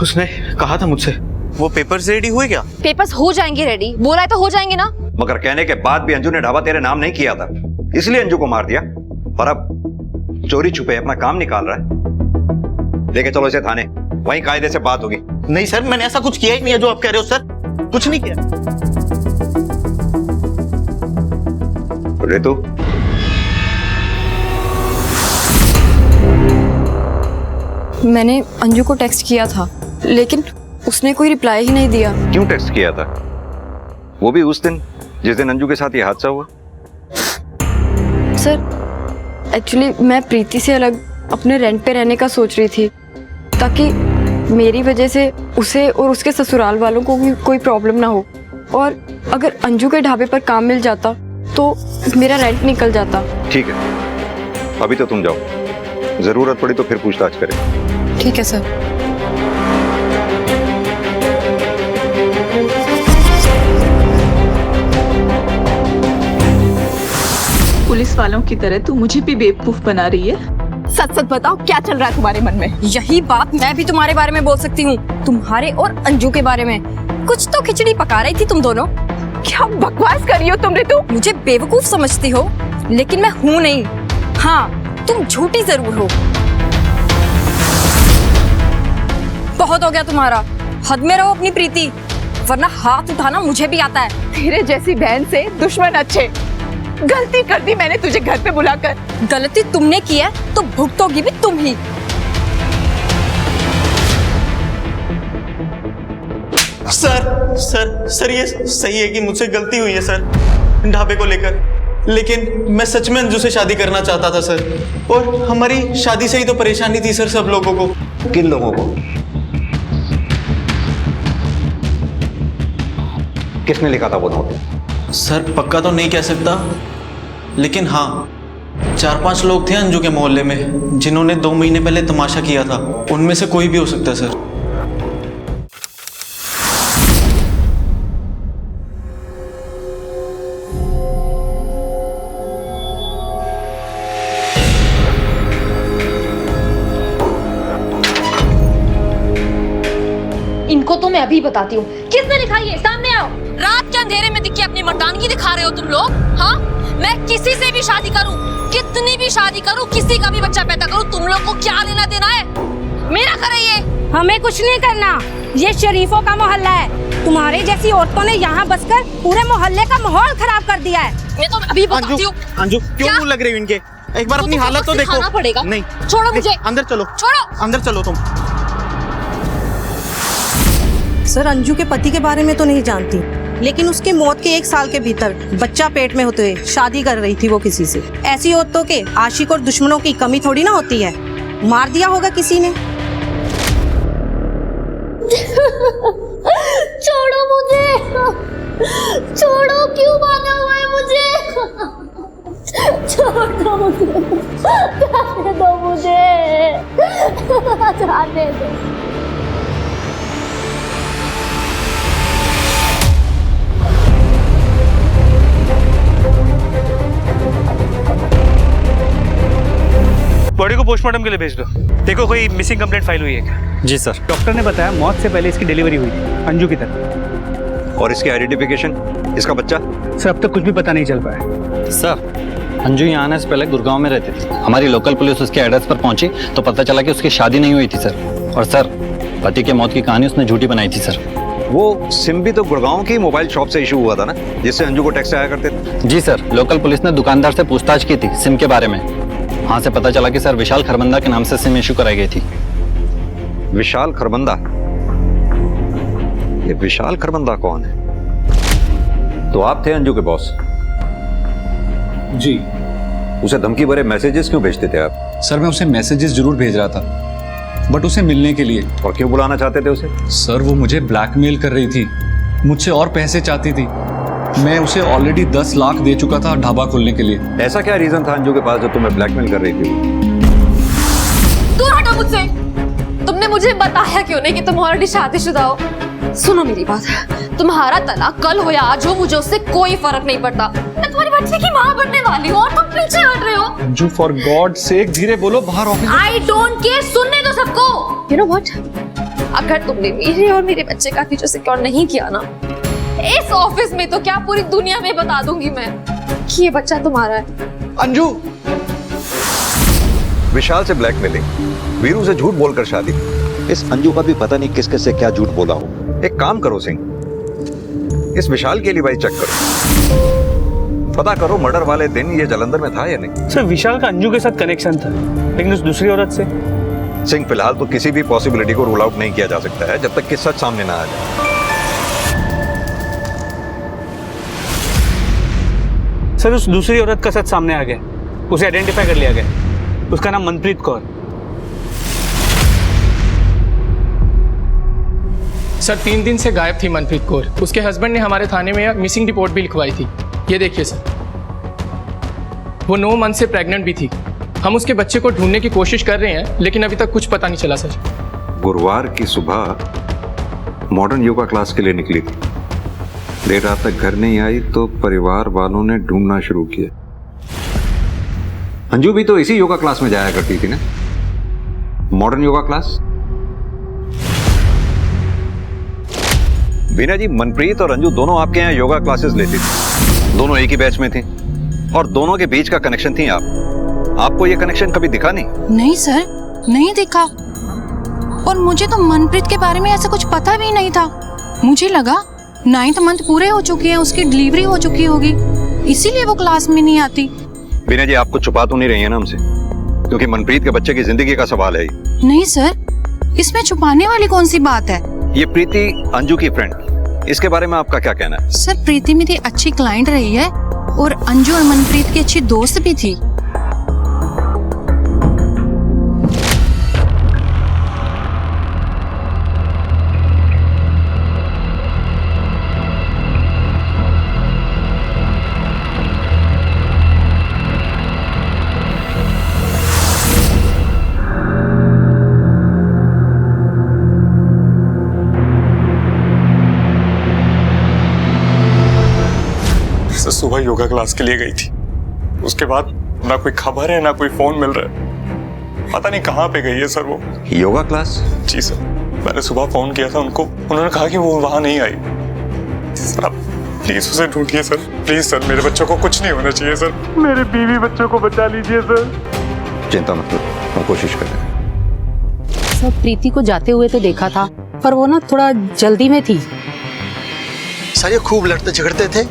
I: उसने कहा था मुझसे। वो पेपर्स रेडी हुए क्या?
E: पेपर्स हो जाएंगे रेडी, बोला है तो हो जाएंगे ना।
N: मगर कहने के बाद भी अंजू ने ढाबा तेरे नाम नहीं किया था, इसलिए अंजू को मार दिया। और अब चोरी छुपे अपना काम निकाल रहा है। लेके चलो इसे थाने, वहीं कायदे से बात होगी।
I: नहीं सर, मैंने ऐसा कुछ किया ही नहीं है जो आप कह रहे हो सर। कुछ नहीं किया।
N: रितु,
F: मैंने अंजू को टेक्स्ट किया था, लेकिन उसने कोई रिप्लाई ही नहीं दिया।
N: क्यों टेक्स्ट किया था? वो भी उस दिन जिस दिन अंजू के साथ ये हादसा हुआ।
F: सर एक्चुअली मैं प्रीति से अलग अपने रेंट पे रहने का सोच रही थी, ताकि मेरी वजह से उसे और उसके ससुराल वालों को भी कोई प्रॉब्लम ना हो। और अगर अंजू के ढाबे पर काम मिल जाता तो मेरा रेंट निकल जाता।
N: ठीक है, अभी तो तुम जाओ, जरूरत पड़ी तो फिर पूछताछ करें।
F: ठीक है सर।
D: पुलिस वालों की तरह तू मुझे भी बेवकूफ बना रही है। सच सच बताओ, क्या चल रहा है तुम्हारे मन में?
F: यही बात मैं भी तुम्हारे बारे में बोल सकती हूँ, तुम्हारे और अंजू के बारे में। कुछ तो खिचड़ी पका रही थी तुम दोनों।
D: क्या बकवास कर रही हो तुम रितु?
F: मुझे बेवकूफ समझती हो, लेकिन मैं हूँ नहीं। हाँ, तुम झूठी जरूर हो। बहुत हो गया तुम्हारा, हद में रहो अपनी प्रीति, वरना हाथ उठाना मुझे भी आता है।
D: तेरे जैसी बहन से दुश्मन अच्छे। गलती कर दी मैंने तुझे घर पे बुलाकर।
F: गलती तुमने की है तो भुगतोगी भी तुम ही।
I: सर ये सही है कि मुझसे गलती हुई है सर, ढाबे को लेकर। लेकिन मैं सच में अंजू से शादी करना चाहता था सर। और हमारी शादी से ही तो परेशानी थी सर सब लोगों को।
N: किन लोगों को? किसने लिखा था वो नोट?
I: सर पक्का तो नहीं कह सकता, लेकिन हाँ 4-5 लोग थे अंजू के मोहल्ले में जिन्होंने 2 महीने पहले तमाशा किया था। उनमें से कोई भी हो सकता है सर।
E: इनको तो मैं अभी बताती हूँ किसने लिखा ये, सामने आओ। रात के अंधेरे में दिख के अपनी मर्दानगी दिखा रहे हो तुम लोग। हाँ, मैं किसी से भी शादी करूँ, कितनी भी शादी करूँ, किसी का भी बच्चा पैदा करूँ, तुम लोग को क्या लेना देना है? मेरा घर है ये।
H: हमें कुछ नहीं करना, ये शरीफों का मोहल्ला है। तुम्हारे जैसी औरतों ने यहाँ बसकर पूरे मोहल्ले का माहौल खराब कर दिया है।
E: मैं तो अभी बताती हूँ।
I: अंजू क्यों मुंह लग रही हो इनके? एक बार अपनी हालत तो देखो।
E: पड़ेगा।
I: नहीं
E: छोड़ो मुझे।
I: अंदर चलो,
E: छोड़ो।
I: अंदर चलो तुम।
H: सर अंजू के पति के बारे में तो नहीं जानती, लेकिन उसकी मौत के 1 साल के भीतर बच्चा पेट में होते हुए शादी कर रही थी वो किसी से। ऐसी औरतों के आशिक और दुश्मनों की कमी थोड़ी ना होती है। मार दिया होगा किसी ने।
E: छोड़ो मुझे, छोड़ो, क्यों बांधा हुआ है मुझे? छोड़ दो मुझे, जाने दो मुझे, जाने दो।
P: बॉडी को पोस्टमार्टम के लिए भेज दो। देखो कोई मिसिंग कंप्लेंट फाइल हुई है क्या?
M: जी सर।
P: डॉक्टर ने बताया मौत से पहले इसकी डिलीवरी हुई थी अंजू की तरफ।
N: और इसकी आइडेंटिफिकेशन, इसका बच्चा?
P: सर अब तक कुछ भी पता नहीं चल पाया।
M: सर अंजू यहाँ आने से पहले गुड़गांव में रहती थी। हमारी लोकल पुलिस उसके एड्रेस पर पहुंची तो पता चला कि उसकी शादी नहीं हुई थी सर। और सर पति के मौत की कहानी उसने झूठी बनाई थी सर।
N: वो सिम भी तो गुड़गांव की मोबाइल शॉप से इशू हुआ था ना, जिससे अंजू को टैक्स आया करते थे।
M: जी सर, लोकल पुलिस ने दुकानदार से पूछताछ की थी सिम के बारे में। वहाँ से पता चला कि सर विशाल खरबंदा के नाम से सिम इशू कराई गई थी।
N: विशाल खरबंदा? ये विशाल खरबंदा कौन है? तो आप थे अंजू के बॉस?
T: जी।
N: उसे धमकी भरे मैसेजेस क्यों भेजते थे आप?
T: सर मैं उसे मैसेजेस जरूर भेज रहा था, बट उसे मिलने के लिए।
N: और क्यों बुलाना चाहते थे उसे?
T: सर वो मुझे ब्लैकमेल कर रही थी, मुझसे और पैसे चाहती थी। मैं उसे ऑलरेडी 10 लाख दे चुका था ढाबा खोलने के लिए।
N: ऐसा क्या रीजन था अंजू के पास जो तुम्हें ब्लैकमेल कर रही थी?
C: दूर हटो मुझसे। तुमने मुझे बताया क्यों नहीं कि तुम ऑलरेडी शादीशुदा हो? सुनो मेरी बात, तुम्हारा तलाक कल हो या आज हो, मुझे उससे कोई फर्क नहीं पड़ता। मैं तुम्हारी बच्चे की माँ बनने वाली हूँ और तुम पीछे हट रहे हो।
T: अंजू फॉर गॉड सेक धीरे बोलो, बाहर ऑफिस।
C: I don't care, सुनने दो सबको। You know what? अगर तुमने मेरे और मेरे बच्चे का फ्यूचर सिक्योर नहीं किया ना, इस ऑफिस में तो क्या पूरी दुनिया में बता दूंगी मैं कि ये बच्चा तुम्हारा है।
T: अंजू।
N: विशाल से ब्लैकमेलिंग, वीरू से झूठ बोलकर शादी। इस अंजू का भी पता नहीं किस किस से क्या झूठ बोला हो। एक काम करो सिंह, इस विशाल के लिए भाई चेक करो, पता करो मर्डर वाले दिन ये जलंधर में था या नहीं।
P: सर विशाल का अंजू के साथ कनेक्शन था, लेकिन उस दूसरी औरत से।
N: सिंह फिलहाल तो किसी भी पॉसिबिलिटी को रूल आउट नहीं किया जा सकता है जब तक कि सच सामने ना आ जाए।
P: सर उस दूसरी औरत का सच सामने आ गया, उसे आइडेंटिफाई कर लिया गया। उसका नाम मनप्रीत कौर।
U: सर 3 दिन से गायब थी मनप्रीत कौर। उसके हस्बैंड ने हमारे थाने में मिसिंग रिपोर्ट भी लिखवाई थी। ये देखिए सर, वो 9 मंथ से प्रेग्नेंट भी थी। हम उसके बच्चे को ढूंढने की कोशिश कर रहे हैं, लेकिन अभी तक कुछ पता नहीं चला सर।
N: गुरुवार की सुबह मॉडर्न योगा क्लास के लिए निकली थी, देर रात तक घर नहीं आई तो परिवार वालों ने ढूंढना शुरू किया। अंजू भी तो इसी योगा क्लास में जाया करती थी ना, मॉडर्न योगा क्लास। बीना जी, मनप्रीत और अंजू दोनों आपके यहाँ योगा क्लासेस लेती थी, दोनों एक ही बैच में थी और दोनों के बीच का कनेक्शन थी आप। आपको ये कनेक्शन कभी दिखा नहीं?
V: नहीं सर, नहीं दिखा। और मुझे तो मनप्रीत के बारे में ऐसा कुछ पता भी नहीं था। मुझे लगा 9th मंथ पूरे हो चुके हैं, उसकी डिलीवरी हो चुकी होगी, इसीलिए वो क्लास में नहीं आती।
N: बीना जी, आपको छुपा तो नहीं रही है ना हमसे, क्योंकि मनप्रीत के बच्चे की जिंदगी का सवाल है।
V: नहीं सर, इसमें छुपाने वाली कौन सी बात है?
N: ये प्रीति अंजू की फ्रेंड, इसके बारे में आपका क्या कहना है?
V: सर प्रीति मेरी अच्छी क्लाइंट रही है और अंजू और मनप्रीत की अच्छी दोस्त भी थी।
K: सुबह योगा क्लास के लिए गई थी, उसके बाद ना कोई खबर है ना कोई फोन मिल रहा है। पता नहीं कहाँ पे गई है सर वो।
N: योगा क्लास?
K: जी सर, मैंने सुबह फोन किया था उनको, उन्होंने कहा कि वो वहां नहीं आई। सर आप प्लीज उसे ढूंढिए सर, प्लीज सर, मेरे बच्चों को कुछ नहीं होना चाहिए सर, मेरे बीवी बच्चों को बचा लीजिए सर।
N: चिंता मत करो, हम कोशिश कर रहे हैं।
B: सर प्रीति को जाते हुए तो देखा था, पर वो ना थोड़ा जल्दी में थी।
L: सर ये खूब लड़ते झगड़ते थे,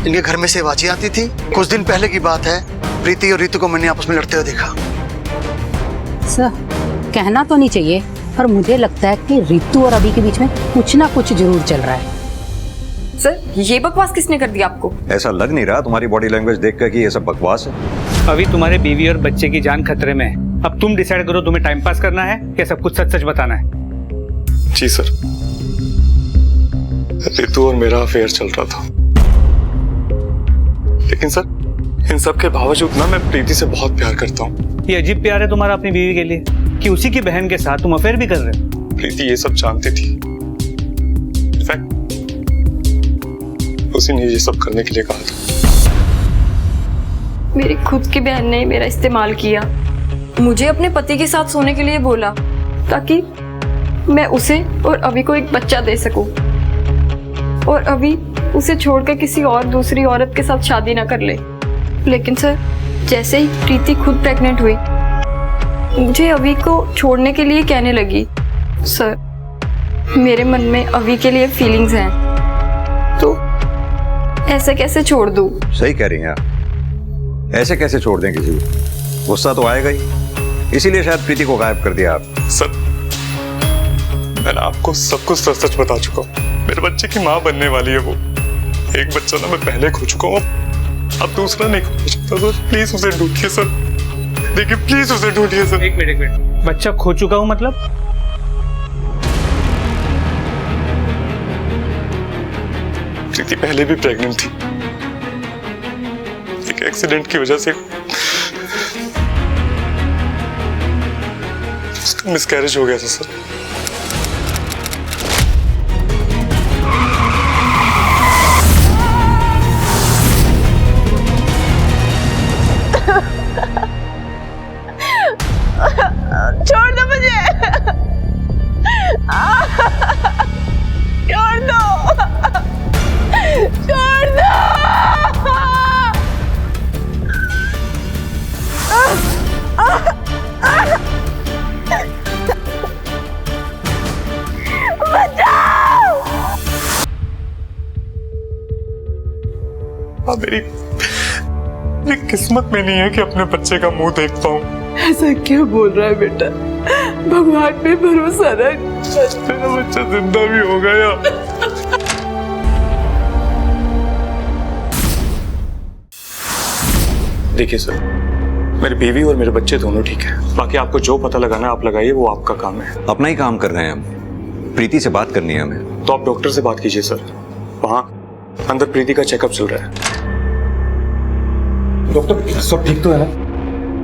L: इनके घर में से आवाजें आती थी। कुछ दिन पहले की बात है, प्रीति और रितु को मैंने आपस में लड़ते हुए देखा।
B: सर कहना तो नहीं चाहिए, पर मुझे लगता है कि रितु और अभी के बीच में कुछ ना कुछ जरूर चल रहा है।
F: सर ये बकवास किसने कर दिया आपको?
N: ऐसा लग नहीं रहा तुम्हारी बॉडी लैंग्वेज देख कर कि ये सब बकवास है।
P: अभी तुम्हारे बीवी और बच्चे की जान खतरे में है। अब तुम डिसाइड करो, तुम्हें टाइम पास करना है या सब कुछ सच सच बताना है।
K: जी सर, रितु और मेरा अफेयर चल रहा था, लेकिन सर इन सब के बावजूद ना मैं प्रीति से बहुत प्यार करता हूँ।
P: ये अजीब प्यार है तुम्हारा अपनी बीवी के लिए कि उसी की बहन के साथ तुम अफेयर भी कर रहे हो।
K: प्रीति ये सब जानती थी, इनफैक्ट उसी ने ये सब करने के लिए कहा था।
F: मेरी खुद की बहन ने मेरा इस्तेमाल किया, मुझे अपने पति के साथ सोने के लिए बोला ताकि मैं उसे और अभी को एक बच्चा दे सकूं, और अभी उसे छोड़कर किसी और दूसरी औरत के साथ शादी ना कर ले। लेकिन सर जैसे ही प्रीति खुद प्रेग्नेंट हुई, मुझे अभी को छोड़ने के लिए कहने लगी। सर मेरे मन में अभी के लिए फीलिंग्स हैं, तो ऐसे कैसे छोड़ दूं?
N: सही कह रही हैं आप, ऐसे कैसे छोड़ दें किसी को? गुस्सा तो आएगा ही, इसीलिए शायद प्रीति को गायब कर दिया आप।
K: सर मैंने आपको सब कुछ सच सच बता चुका हूँ। मेरे बच्चे की माँ बनने वाली है वो। एक बच्चा ना मैं पहले खो चुका हूँ, अब दूसरा नहीं खो सकता सर। प्लीज उसे ढूंढिए सर, देखिए प्लीज उसे ढूंढिए सर।
P: एक मिनट, बच्चा खो चुका हूँ मतलब?
K: प्रीति पहले भी प्रेग्नेंट थी, एक एक्सीडेंट की वजह से उसका मिसकैरेज हो गया था सर।
J: छोड़ दो मुझे, छोड़ दो, छोड़ दो। बचाओ।
K: मेरी किस्मत में नहीं है कि अपने बच्चे का मुंह देख पाऊं।
J: ऐसा क्यों बोल रहा है बेटा? भगवान पे भरोसा रख,
K: मेरा बच्चा जिंदा भी हो गया। देखिए सर, मेरी बीवी और मेरे बच्चे दोनों ठीक है, बाकी आपको जो पता लगाना है आप लगाइए, वो आपका काम है।
N: अपना ही काम कर रहे हैं हम, प्रीति से बात करनी है हमें।
K: तो आप डॉक्टर से बात कीजिए सर, वहाँ अंदर प्रीति का चेकअप चल रहा है। डॉक्टर सब ठीक तो है ना?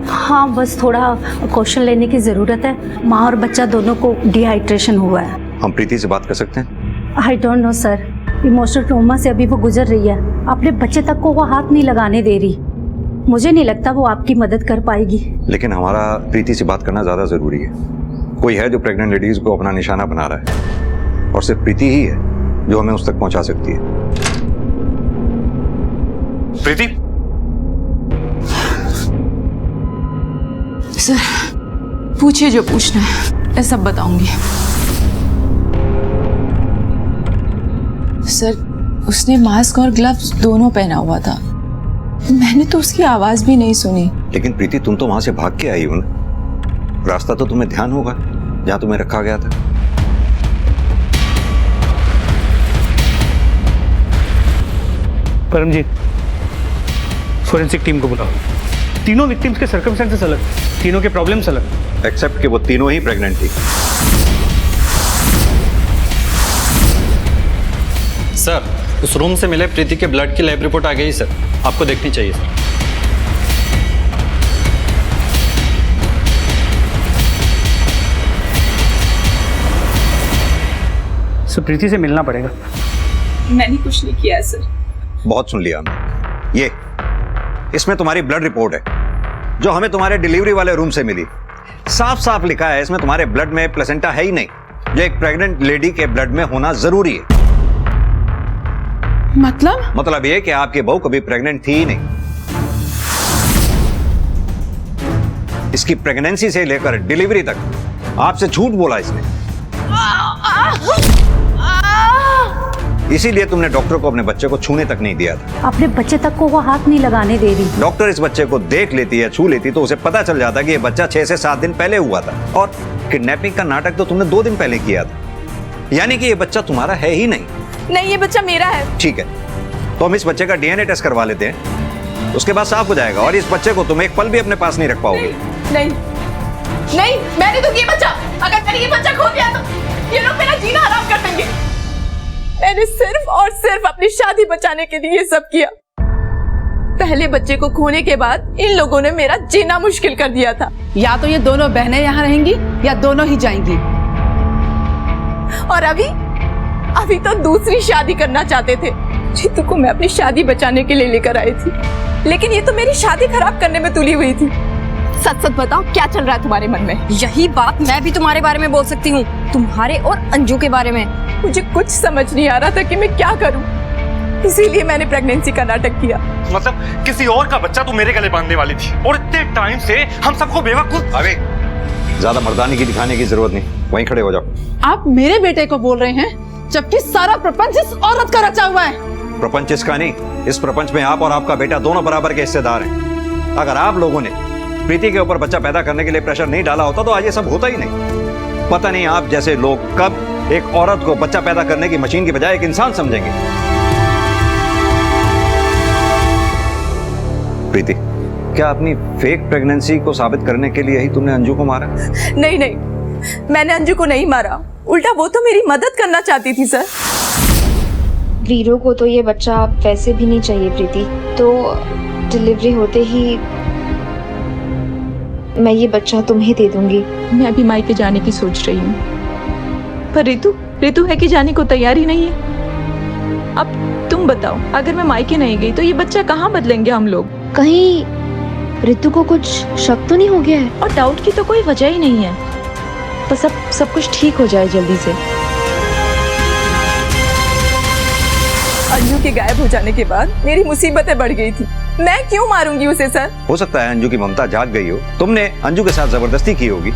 B: हाँ बस थोड़ा क्वेश्चन लेने की जरूरत है। माँ और बच्चा दोनों को डिहाइड्रेशन हुआ है।
N: हम प्रीति से बात कर सकते हैं?
B: I don't know sir, emotional trauma से अभी वो गुजर रही है। अपने बच्चे तक को वो हाथ नहीं लगाने दे रही। मुझे नहीं लगता वो आपकी मदद कर पाएगी।
N: लेकिन हमारा प्रीति से बात करना ज्यादा जरूरी है। कोई है जो प्रेग्नेंट लेडीज को अपना निशाना बना रहा है, और सिर्फ प्रीति ही है जो हमें उस तक पहुंचा सकती है।
K: प्रीति?
D: सर पूछिए जो पूछना है, मैं सब बताऊंगी। सर उसने मास्क और ग्लव्स दोनों पहना हुआ था, मैंने तो उसकी आवाज भी नहीं सुनी।
N: लेकिन प्रीति तुम तो वहां से भाग के आई हो ना, रास्ता तो तुम्हें ध्यान होगा जहां तुम्हें रखा गया था।
P: परमजीत फोरेंसिक टीम को बुलाओ। तीनों विक्टिम्स के सर्कमस्टेंसेस अलग, तीनों के प्रॉब्लम्स अलग।
N: एक्सेप्ट कि वो तीनों ही प्रेग्नेंट थी।
M: सर, उस रूम से मिले प्रीति के ब्लड की लैब रिपोर्ट आ गई सर, आपको देखनी चाहिए सर।
P: सर प्रीति से मिलना पड़ेगा।
D: मैंने कुछ नहीं किया है सर।
N: बहुत सुन लिया हमने। ये इसमें तुम्हारी ब्लड रिपोर्ट है जो हमें तुम्हारे डिलीवरी वाले रूम से मिली। साफ साफ लिखा है इसमें तुम्हारे ब्लड में प्लेसेंटा है ही नहीं, जो एक प्रेग्नेंट लेडी के ब्लड में होना जरूरी है। मतलब ये कि आपकी बहू कभी प्रेग्नेंट थी ही नहीं। इसकी प्रेगनेंसी से लेकर डिलीवरी तक आपसे झूठ बोला इसने। इसीलिए तुमने डॉक्टर को अपने बच्चे को छूने तक नहीं दिया था।
B: अपने बच्चे तक को वो हाथ नहीं लगाने दे रही।
N: डॉक्टर इस बच्चे को देख लेती है, छू लेती तो उसे पता चल जाता कि ये बच्चा 6 से 7 दिन पहले हुआ था। और किडनैपिंग का नाटक तो तुमने 2 दिन पहले किया था, यानी कि ये बच्चा तुम्हारा है ही नहीं।
D: नहीं, ये बच्चा मेरा है।
N: ठीक है, तो हम इस बच्चे का डीएनए टेस्ट करवा लेते हैं, उसके बाद साफ हो जाएगा। और इस बच्चे को तुम एक पल भी अपने पास नहीं रख पाओगे।
D: नहीं, मैंने तो ये बच्चा, अगर मैंने ये बच्चा खो दिया तो ये लोग मेरा जीना हराम कर देंगे। मैंने सिर्फ और सिर्फ अपनी शादी बचाने के लिए ये सब किया। पहले बच्चे को खोने के बाद इन लोगों ने मेरा जीना मुश्किल कर दिया था।
J: या तो ये दोनों बहनें यहाँ रहेंगी या दोनों ही जाएंगी।
D: और अभी तो दूसरी शादी करना चाहते थे। जीतू को मैं अपनी शादी बचाने के लिए लेकर आई थी, लेकिन ये तो मेरी शादी खराब करने में तुली हुई थी। सच सच बताओ, क्या चल रहा है तुम्हारे मन में?
E: यही बात मैं भी तुम्हारे बारे में बोल सकती हूँ, तुम्हारे और अंजू के बारे में।
D: मुझे कुछ समझ नहीं आ रहा था कि मैं क्या करूं, इसीलिए मैंने प्रेगनेंसी का नाटक किया।
K: मतलब किसी और का बच्चा तू मेरे गले बांधने वाली थी, और इतने टाइम से हम सबको बेवकूफ।
N: अबे ज्यादा मर्दानी की दिखाने की जरूरत नहीं, वहीं खड़े हो जाओ।
J: आप मेरे बेटे को बोल रहे हैं, जबकि सारा प्रपंच इस औरत का रचा हुआ है।
N: प्रपंच इसका नहीं, इस प्रपंच में आप और आपका बेटा दोनों बराबर के हिस्सेदार हैं। अगर आप लोगों ने प्रीति के ऊपर बच्चा पैदा करने के लिए प्रेशर नहीं डाला होता तो आज ये सब होता ही नहीं। पता नहीं आप जैसे लोग कब एक औरत को बच्चा पैदा करने की मशीन की बजाय एक इंसान समझेंगे। प्रीति, क्या अपनी फेक प्रेगनेंसी को साबित करने के लिए ही तुमने अंजू को मारा?
D: नहीं, मैंने अंजू को नहीं मारा, उल्टा वो तो मेरी मदद करना चाहती थी सर।
E: वीरू को तो ये बच्चा वैसे भी नहीं चाहिए प्रीति, तो डिलीवरी होते ही मैं ये बच्चा तुम्हें दे दूंगी।
D: मैं अभी मायके जाने की सोच रही हूँ, पर रितु है कि जाने को तैयार ही नहीं है। अब तुम बताओ, अगर मैं मायके नहीं गई तो ये बच्चा कहाँ बदलेंगे हम लोग?
E: कहीं रितु को कुछ शक तो नहीं हो गया है?
D: और डाउट की तो कोई वजह ही नहीं है, बस अब सब कुछ ठीक हो जाए जल्दी से। अंजू के गायब हो जाने के बाद मेरी मुसीबतें बढ़ गई थी। मैं क्यों मारूंगी उसे सर?
N: हो सकता है अंजू की ममता जाग गई हो, तुमने अंजू के साथ जबरदस्ती की होगी।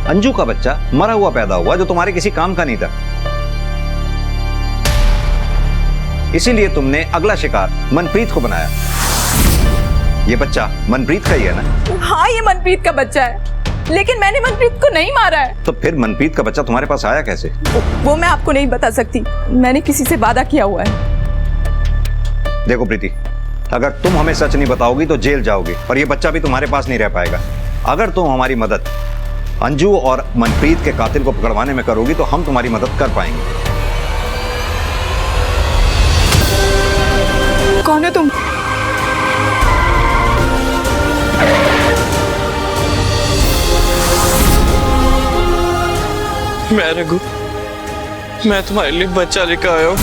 N: अंजू का बच्चा मरा हुआ पैदा हुआ जो तुम्हारे किसी काम का नहीं था, इसीलिए तुमने अगला शिकार मनप्रीत को बनाया। ये बच्चा मनप्रीत का ही है ना?
D: हाँ, ये मनप्रीत का बच्चा है, लेकिन मैंने मनप्रीत को नहीं मारा है।
N: तो फिर मनप्रीत का बच्चा तुम्हारे पास आया कैसे?
D: वो मैं आपको नहीं बता सकती, मैंने किसी से वादा किया हुआ है।
N: देखो प्रीति, अगर तुम हमें सच नहीं बताओगी तो जेल जाओगी और ये बच्चा भी तुम्हारे पास नहीं रह पाएगा। अगर तुम हमारी मदद अंजू और मनप्रीत के कातिल को पकड़वाने में करोगी तो हम तुम्हारी मदद कर पाएंगे।
D: कौन है तुम?
U: मैं रघु, मैं तुम्हारे लिए बच्चा लेकर आया हूँ।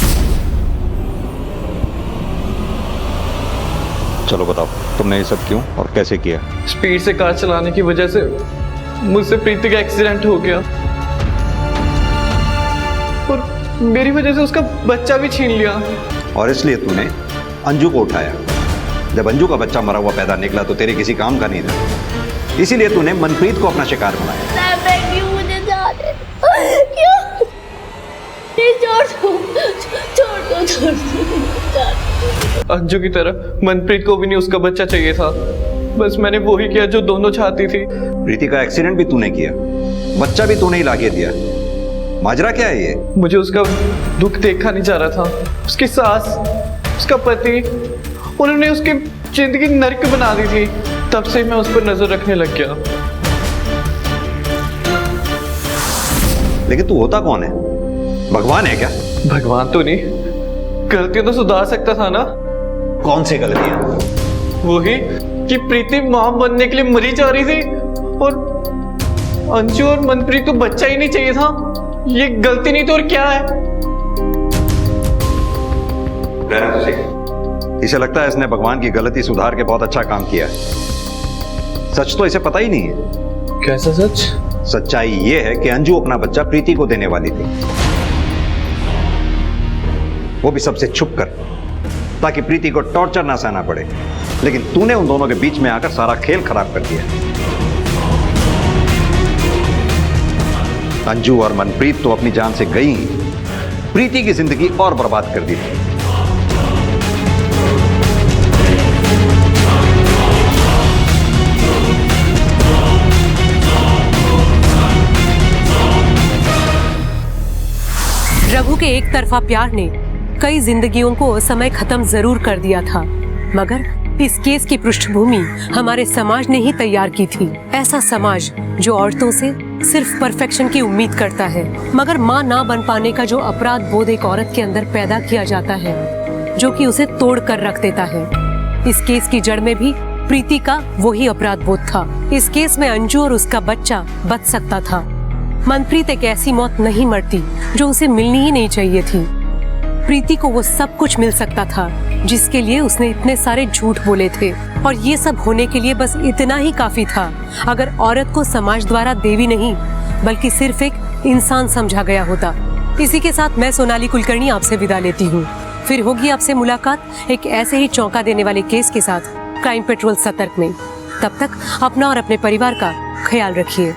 N: चलो बताओ, तुमने ये सब क्यों और कैसे किया?
U: स्पीड से कार चलाने की वजह से मुझसे प्रीति का एक्सीडेंट हो गया और मेरी वजह से उसका बच्चा भी छीन लिया।
N: और इसलिए तूने अंजू को उठाया। जब अंजू का बच्चा मरा हुआ पैदा निकला तो तेरे किसी काम का नहीं था, इसीलिए तूने मनप्रीत को अपना शिकार बनाया।
U: अंजू की तरह मनप्रीत को भी नहीं उसका बच्चा चाहिए था, बस मैंने वो ही किया जो दोनों चाहती थी।
N: प्रीति का एक्सीडेंट भी तूने किया, बच्चा भी तूने ही लाके दिया। माजरा क्या है ये?
U: मुझे उसका दुख देखा नहीं जा रहा था। उसकी सास, उसका पति, उन्होंने उसके जिंदगी नर्क बना दी थी, तब से मैं उस पर नजर रखने लग गया।
N: लेकिन तू होता कौन है? भगवान है क्या?
U: भगवान तो नहीं, गलतियां तो सुधार सकता था ना।
N: कौन सी गलतियां?
U: वही कि प्रीति मां बनने के लिए मरी जा रही थी और अंशु और मनप्रीत को बच्चा ही नहीं चाहिए था। ये गलती नहीं तो और क्या है?
N: इसे लगता है इसने भगवान की गलती सुधार के बहुत अच्छा काम किया है। सच तो इसे पता ही नहीं है।
U: कैसा सच?
N: सच्चाई ये है कि अंजू अपना बच्चा प्रीति को देने वाली थी, वो भी सबसे छुप कर, ताकि प्रीति को टॉर्चर ना सहना पड़े। लेकिन तूने उन दोनों के बीच में आकर सारा खेल खराब कर दिया। अंजू और मनप्रीत तो अपनी जान से गई ही, प्रीति की जिंदगी और बर्बाद कर दी थी।
A: रघु के एक तरफा प्यार ने कई जिंदगियों को समय खत्म जरूर कर दिया था, मगर इस केस की पृष्ठभूमि हमारे समाज ने ही तैयार की थी। ऐसा समाज जो औरतों से सिर्फ परफेक्शन की उम्मीद करता है, मगर मां ना बन पाने का जो अपराध बोध एक औरत के अंदर पैदा किया जाता है, जो कि उसे तोड़ कर रख देता है। इस केस की जड़ में भी प्रीति का वही अपराध बोध था। इस केस में अंजू और उसका बच्चा बच सकता था। मनप्रीत एक ऐसी मौत नहीं मरती जो उसे मिलनी ही नहीं चाहिए थी। प्रीति को वो सब कुछ मिल सकता था जिसके लिए उसने इतने सारे झूठ बोले थे, और ये सब होने के लिए बस इतना ही काफी था अगर औरत को समाज द्वारा देवी नहीं बल्कि सिर्फ एक इंसान समझा गया होता। इसी के साथ मैं सोनाली कुलकर्णी आपसे विदा लेती हूँ। फिर होगी आपसे मुलाकात एक ऐसे ही चौंका देने वाले केस के साथ क्राइम पेट्रोल सतर्क में। तब तक अपना और अपने परिवार का ख्याल रखिए।